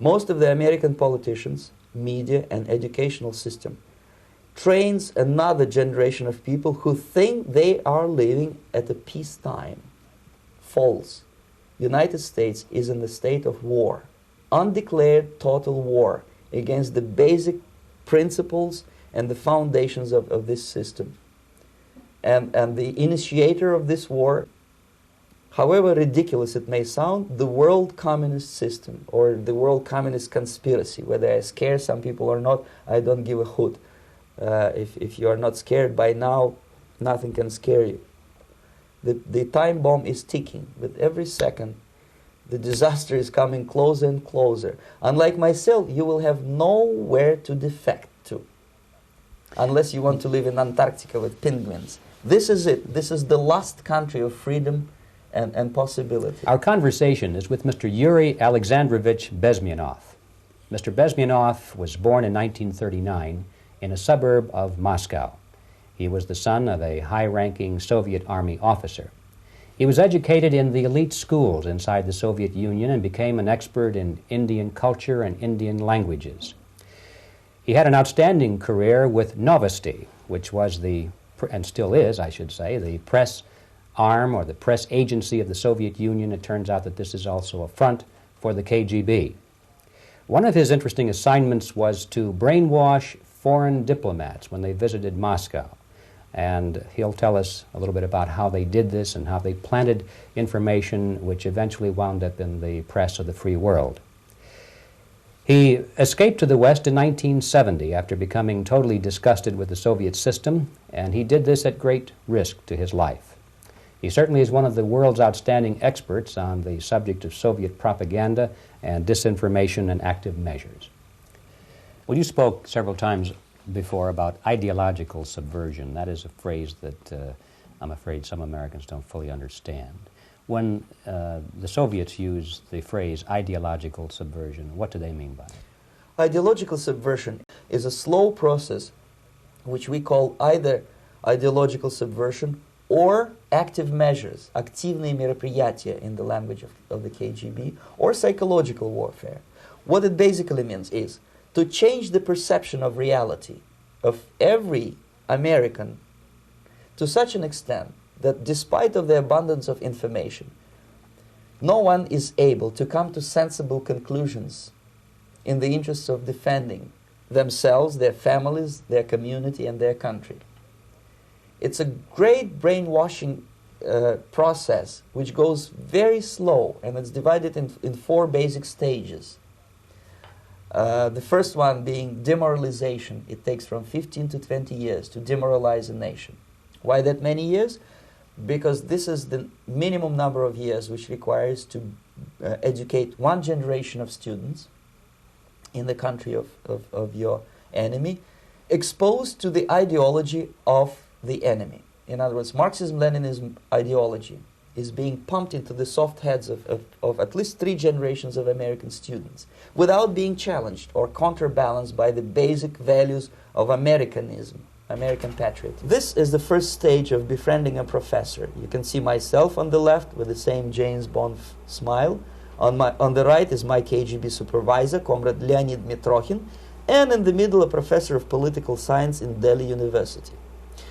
Most of the American politicians, media, and educational system trains another generation of people who think they are living at a peacetime. False. United States is in the state of war, undeclared total war against the basic principles and the foundations of this system. And the initiator of this war, however ridiculous it may sound, the world communist system or the world communist conspiracy, whether I scare some people or not, I don't give a hoot. If you are not scared by now, nothing can scare you. The time bomb is ticking. With every second, the disaster is coming closer and closer. Unlike myself, you will have nowhere to defect to, unless you want to live in Antarctica with penguins. This is it. This is the last country of freedom and possibility. Our conversation is with Mr. Yuri Alexandrovich Bezmenov. Mr. Bezmenov was born in 1939 in a suburb of Moscow. He was the son of a high-ranking Soviet Army officer. He was educated in the elite schools inside the Soviet Union and became an expert in Indian culture and Indian languages. He had an outstanding career with Novosti, which was the, and still is, I should say, the press arm or the press agency of the Soviet Union. It turns out that this is also a front for the KGB. One of his interesting assignments was to brainwash foreign diplomats when they visited Moscow. And he'll tell us a little bit about how they did this and how they planted information which eventually wound up in the press of the free world. He escaped to the West in 1970 after becoming totally disgusted with the Soviet system, and he did this at great risk to his life. He certainly is one of the world's outstanding experts on the subject of Soviet propaganda and disinformation and active measures. Well, you spoke several times before about ideological subversion. That is a phrase that I'm afraid some Americans don't fully understand. When the Soviets use the phrase ideological subversion, what do they mean by it? Ideological subversion is a slow process which we call either ideological subversion or active measures, активные мероприятия in the language of the KGB, or psychological warfare. What it basically means is to change the perception of reality of every American to such an extent that despite of the abundance of information, no one is able to come to sensible conclusions in the interests of defending themselves, their families, their community, and their country. It's a great brainwashing process which goes very slow, and it's divided in four basic stages. The first one being demoralization. It takes from 15 to 20 years to demoralize a nation. Why that many years? Because this is the minimum number of years which requires to educate one generation of students in the country of your enemy, exposed to the ideology of the enemy. In other words, Marxism-Leninism ideology is being pumped into the soft heads of at least 3 generations of American students without being challenged or counterbalanced by the basic values of Americanism, American patriotism. This is the first stage of befriending a professor. You can see myself on the left with the same James Bond smile. On the right is my KGB supervisor, Comrade Leonid Mitrokhin, and in the middle a professor of political science in Delhi University.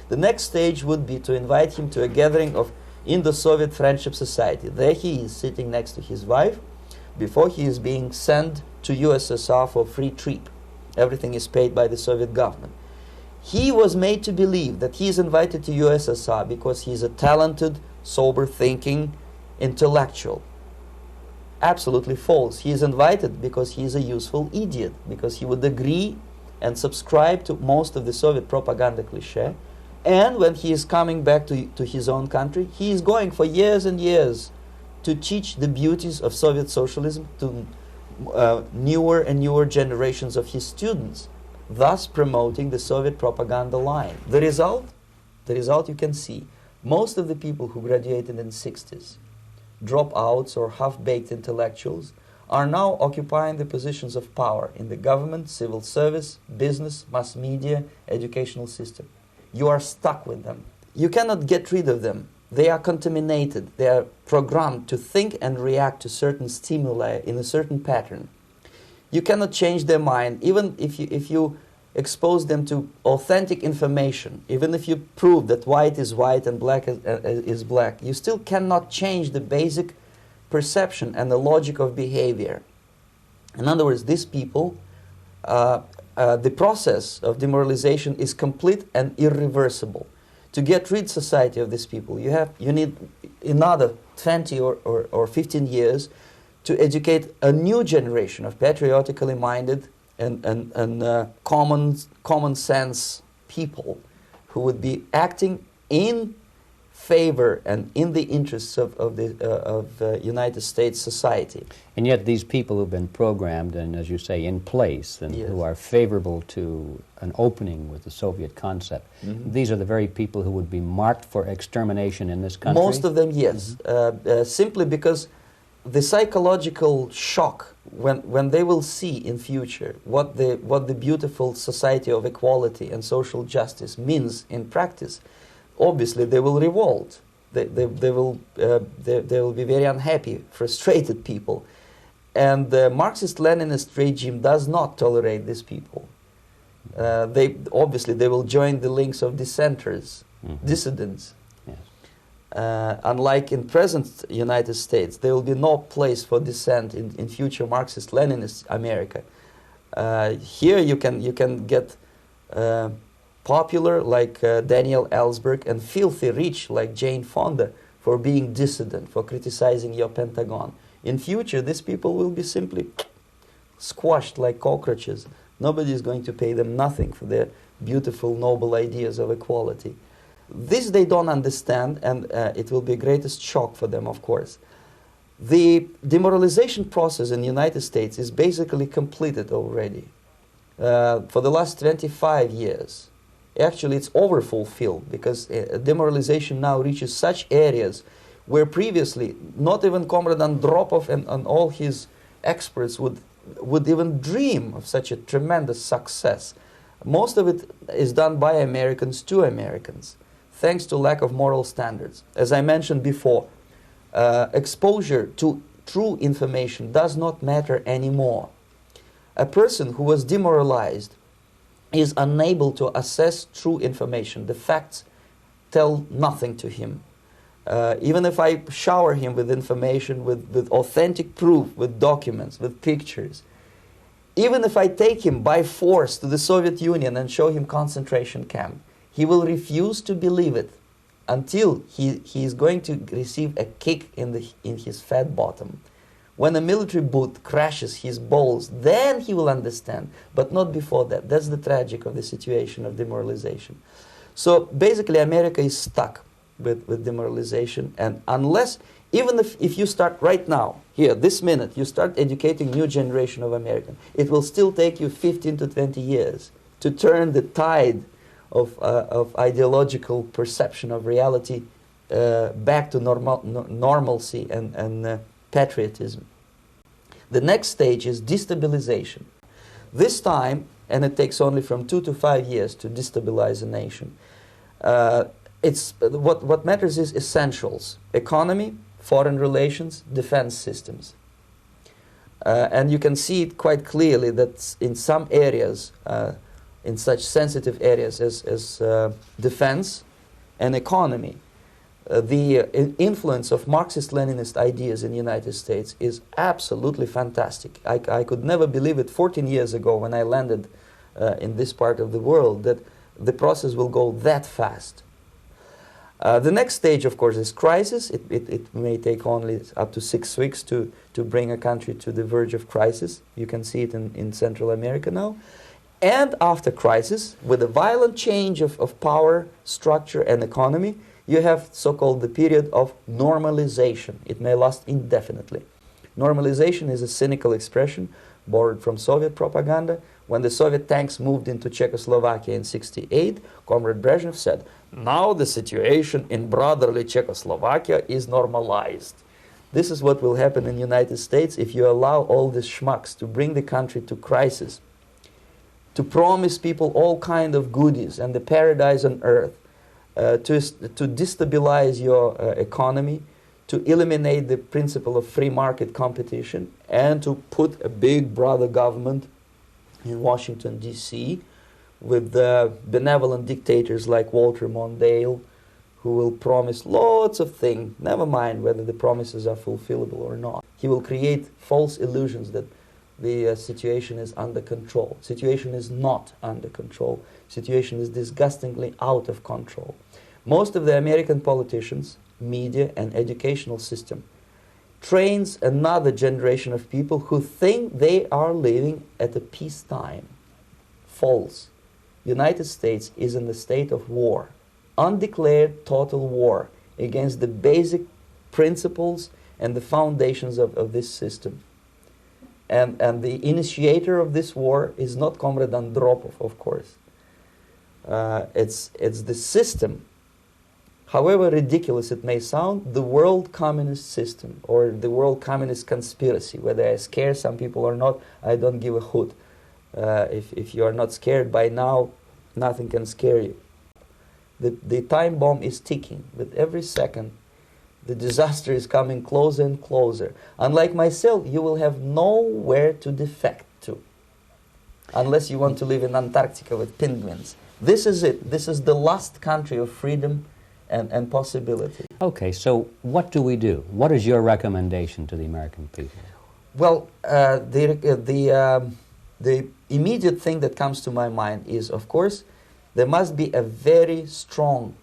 The next stage would be to invite him to a gathering of Indo-Soviet Friendship Society. There he is sitting next to his wife before he is being sent to USSR for free trip. Everything is paid by the Soviet government. He was made to believe that he is invited to USSR because he is a talented, sober-thinking intellectual. Absolutely false. He is invited because he is a useful idiot, because he would agree and subscribe to most of the Soviet propaganda cliché. And when he is coming back to his own country, he is going for years and years to teach the beauties of Soviet socialism to newer and newer generations of his students, thus promoting the Soviet propaganda line. The result you can see. Most of the people who graduated in the 60s, dropouts or half-baked intellectuals, are now occupying the positions of power in the government, civil service, business, mass media, educational system. You are stuck with them. You cannot get rid of them. They are contaminated. They are programmed to think and react to certain stimuli in a certain pattern. You cannot change their mind, even if you expose them to authentic information, even if you prove that white is white and black is black, you still cannot change the basic perception and the logic of behavior. In other words, these people, the process of demoralization is complete and irreversible. To get rid society of these people, you need another 20 or 15 years to educate a new generation of patriotically minded and common sense people who would be acting in favor and in the interests of the United States society. And yet these people who've been programmed and, as you say, in place and Yes. who are favorable to an opening with the Soviet concept, these are the very people who would be marked for extermination in this country? Most of them, yes. Simply because the psychological shock when they will see in future what the beautiful society of equality and social justice means in practice, obviously they will revolt. They will be very unhappy, frustrated people. And the Marxist-Leninist regime does not tolerate these people. Obviously they will join the links of dissenters, dissidents. Yes. Unlike in present United States, there will be no place for dissent in future Marxist-Leninist America. Here you can get popular like Daniel Ellsberg and filthy rich like Jane Fonda for being dissident, for criticizing your Pentagon. In future, these people will be simply squashed like cockroaches. Nobody is going to pay them nothing for their beautiful, noble ideas of equality. This they don't understand, and it will be a greatest shock for them, of course. The demoralization process in the United States is basically completed already. For the last 25 years. Actually, it's overfulfilled because demoralization now reaches such areas where previously not even Comrade Andropov and all his experts would even dream of such a tremendous success. Most of it is done by Americans to Americans, thanks to lack of moral standards. As I mentioned before, exposure to true information does not matter anymore. A person who was demoralized is unable to assess true information. The facts tell nothing to him. Even if I shower him with information, with authentic proof, with documents, with pictures, even if I take him by force to the Soviet Union and show him concentration camp, he will refuse to believe it until he is going to receive a kick in his fat bottom. When a military boot crashes his balls, then he will understand, but not before that. That's the tragic of the situation of demoralization. So basically America is stuck with demoralization, and unless, even if you start right now, here, this minute, you start educating new generation of Americans, it will still take you 15 to 20 years to turn the tide of ideological perception of reality back to normalcy and patriotism. The next stage is destabilization. This time, and it takes only from 2 to 5 years to destabilize a nation. What matters is essentials: economy, foreign relations, defense systems. And you can see it quite clearly that in some areas, in such sensitive areas as defense and economy, the influence of Marxist-Leninist ideas in the United States is absolutely fantastic. I could never believe it 14 years ago when I landed in this part of the world that the process will go that fast. The next stage, of course, is crisis. It may take only up to 6 weeks to bring a country to the verge of crisis. You can see it in Central America now. And after crisis, with a violent change of power, structure, and economy, you have so-called the period of normalization. It may last indefinitely. Normalization is a cynical expression borrowed from Soviet propaganda. When the Soviet tanks moved into Czechoslovakia in '68, Comrade Brezhnev said, "Now the situation in brotherly Czechoslovakia is normalized." This is what will happen in the United States if you allow all these schmucks to bring the country to crisis, to promise people all kind of goodies and the paradise on earth, to destabilize your economy, to eliminate the principle of free market competition and to put a big brother government in Washington, D.C., with benevolent dictators like Walter Mondale, who will promise lots of things, never mind whether the promises are fulfillable or not. He will create false illusions that the situation is under control. Situation is not under control. Situation is disgustingly out of control. Most of the American politicians, media, and educational system trains another generation of people who think they are living at a peacetime. False. United States is in the state of war, undeclared total war against the basic principles and the foundations of this system. And the initiator of this war is not Comrade Andropov, of course. It's the system. However ridiculous it may sound, the world communist system or the world communist conspiracy, whether I scare some people or not, I don't give a hoot. If you are not scared by now, nothing can scare you. The time bomb is ticking. With every second, the disaster is coming closer and closer. Unlike myself, you will have nowhere to defect to, unless you want to live in Antarctica with penguins. This is it. This is the last country of freedom and possibility. Okay, so what do we do? What is your recommendation to the American people? Well, the immediate thing that comes to my mind is, of course, there must be a very strong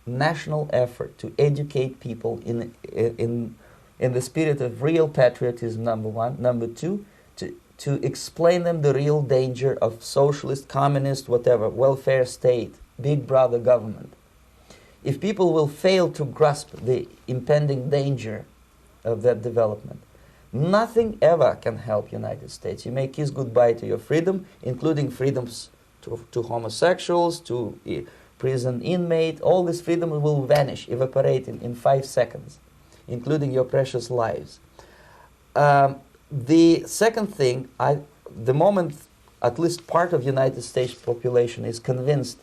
national effort to educate people in the spirit of real patriotism, number one. Number two, to explain them the real danger of socialist, communist, whatever, welfare state, big brother government. If people will fail to grasp the impending danger of that development, nothing ever can help United States. You may kiss goodbye to your freedom, including freedoms to homosexuals, to prison inmate. All this freedom will vanish, evaporate in 5 seconds, including your precious lives. The second thing, the moment at least part of United States population is convinced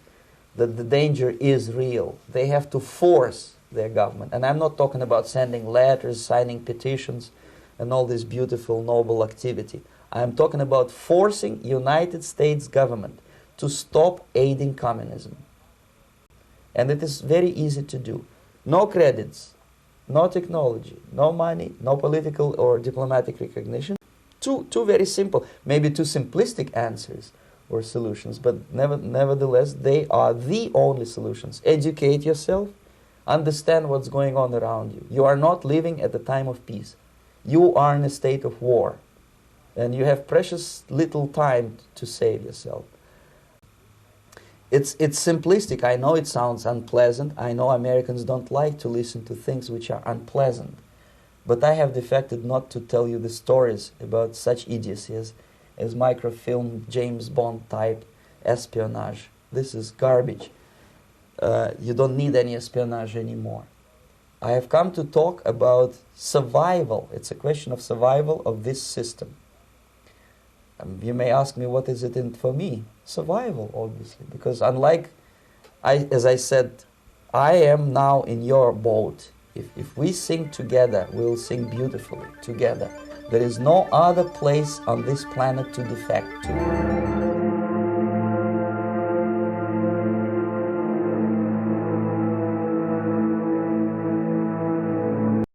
that the danger is real, they have to force their government. And I'm not talking about sending letters, signing petitions, and all this beautiful, noble activity. I'm talking about forcing United States government to stop aiding communism. And it is very easy to do. No credits, no technology, no money, no political or diplomatic recognition. Two very simple, maybe two simplistic answers or solutions, but nevertheless, they are the only solutions. Educate yourself, understand what's going on around you. You are not living at the time of peace. You are in a state of war, and you have precious little time to save yourself. It's simplistic. I know it sounds unpleasant. I know Americans don't like to listen to things which are unpleasant. But I have defected not to tell you the stories about such idiocy as microfilm, James Bond type espionage. This is garbage. You don't need any espionage anymore. I have come to talk about survival. It's a question of survival of this system. You may ask me, what is it in for me? Survival, obviously, because unlike, as I said, I am now in your boat. If we sing together, we'll sing beautifully together. There is no other place on this planet to defect to.